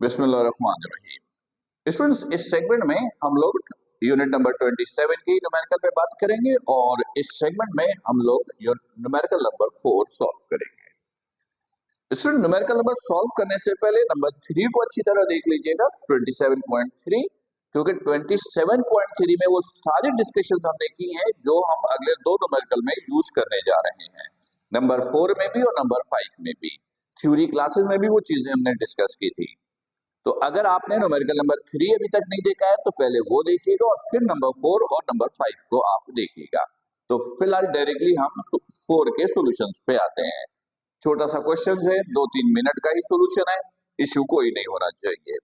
बिस्मिल्लाहिर्रहमानिर्रहीम। स्टूडेंट्स, इस सेगमेंट में हम लोग यूनिट नंबर 27 की न्यूमेरिकल पे बात करेंगे और इस सेगमेंट में हम लोग न्यूमेरिकल नंबर 4 सॉल्व करेंगे। स्टूडेंट, न्यूमेरिकल नंबर सॉल्व करने से पहले नंबर 3 को अच्छी तरह देख लीजिएगा, 27.3, क्योंकि 27.3 में वो सारी डिस्कशन हमने की है जो हम अगले दो न्यूमेरिकल में यूज करने जा रहे हैं, नंबर 4 में भी और नंबर 5 में भी। थ्योरी क्लासेस में भी वो चीजें हमने डिस्कस की थी। तो अगर आपने न्यूमेरिकल नंबर 3 अभी तक नहीं देखा है तो पहले वो देखिएगा और फिर नंबर 4 और नंबर 5 को आप देखिएगा। तो फिलहाल डायरेक्टली हम 4 के सॉल्यूशंस पे आते हैं। छोटा सा क्वेश्चन है, 2-3 मिनट का ही सॉल्यूशन है, इश्यू कोई नहीं होना चाहिए।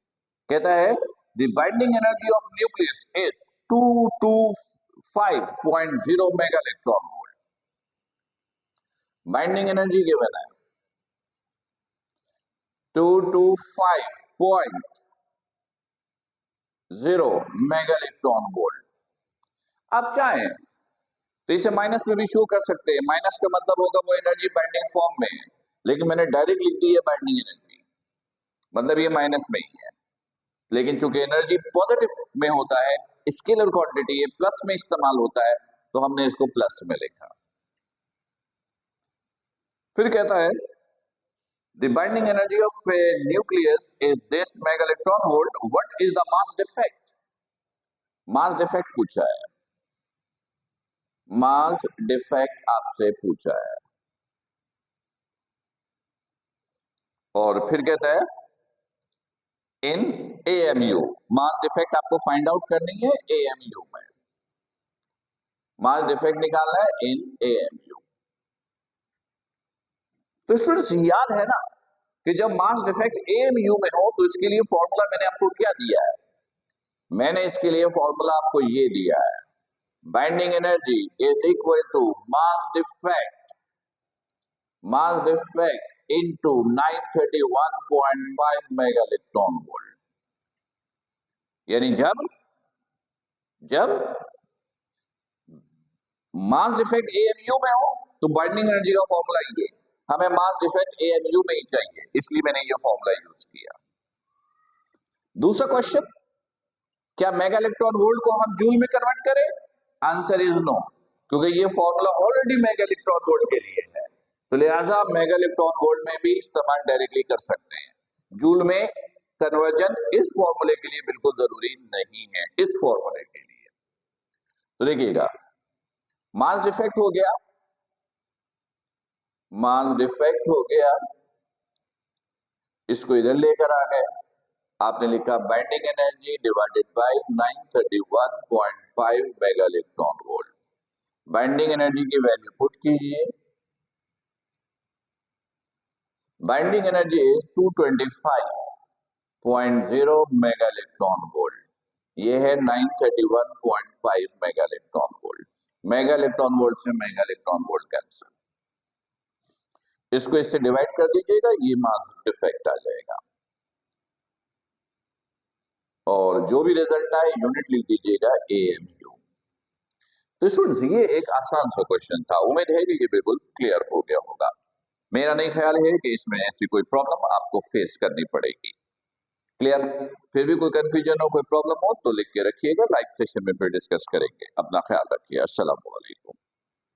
कहता है the binding energy of nucleus is 225.0 mega electron volt. Binding energy given है 225.0 मेगा इलेक्ट्रॉन वोल्ट। आप चाहें तो इसे माइनस में भी शो कर सकते हैं। माइनस का मतलब होगा वो एनर्जी बाइंडिंग फॉर्म में है, लेकिन मैंने डायरेक्ट लिख दी है बाइंडिंग एनर्जी, मतलब ये माइनस में ही है। लेकिन चूंकि एनर्जी पॉजिटिव में होता है, स्केलर क्वांटिटी है, प्लस में इस्तेमाल होता है, तो हमने इसको प्लस में लिखा। फिर कहता है the binding energy of a nucleus is this mega electron volt. What is the mass defect? Mass defect पूछा है, मास डिफेक्ट आपसे पूछा है। और फिर कहता है इन एएमयू, मास डिफेक्ट आपको फाइंड आउट करनी है एएमयू में, मास डिफेक्ट निकालना है इन एएमयू। तो स्टूडेंट्स याद है ना कि जब मास डिफेक्ट एएमयू में हो तो इसके लिए फॉर्मूला मैंने आपको क्या दिया है? मैंने इसके लिए फॉर्मूला आपको ये दिया है, binding energy is equal to mass defect into 931.5 mega electron volt. यानी जब मास डिफेक्ट एएमयू में हो तो बाइंडिंग एनर्जी का फॉर्मूला ये, हमें मास डिफेक्ट एएमयू में ही चाहिए, इसलिए मैंने ये फॉर्मूला यूज किया। दूसरा क्वेश्चन, क्या मेगा इलेक्ट्रॉन वोल्ट को हम जूल में कन्वर्ट करें? आंसर इज नो, क्योंकि ये formula already mega electron volt के लिए है, तो लिहाजा मेगा इलेक्ट्रॉन वोल्ट में भी इस्तेमाल डायरेक्टली कर सकते हैं। जूल में कन्वर्जन इस फॉर्मूले के लिए बिल्कुल जरूरी नहीं है, इस फॉर्मूले के लिए। तो देखिएगा, मास डिफेक्ट हो गया, मास डिफेक्ट हो गया, इसको इधर लेकर आ गए, आपने लिखा binding energy divided by 931.5 mega electron volt. Binding energy की वैल्यू पुट कीजिए, binding energy is 225.0 mega electron volt, ये है 931.5 mega electron volt. Mega electron volt से मेगा इलेक्ट्रॉन वोल्ट कैंसिल, इसको इससे डिवाइड कर दीजिएगा, ये मास डिफेक्ट आ जाएगा और जो भी रिजल्ट आए यूनिट लिख दीजिएगा एएमयू। तो स्टूडेंट्स, ये एक आसान सा क्वेश्चन था, उम्मीद है कि ये बिल्कुल क्लियर हो गया होगा। मेरा नहीं ख्याल है कि इसमें ऐसी कोई प्रॉब्लम आपको फेस करनी पड़ेगी। क्लियर? फिर भी कोई कंफ्यूजन हो, कोई प्रॉब्लम हो तो लिख के रखिएगा, लाइव सेशन में फिर डिस्कस करेंगे। अपना ख्याल रखिए। अस्सलाम वालेकुम।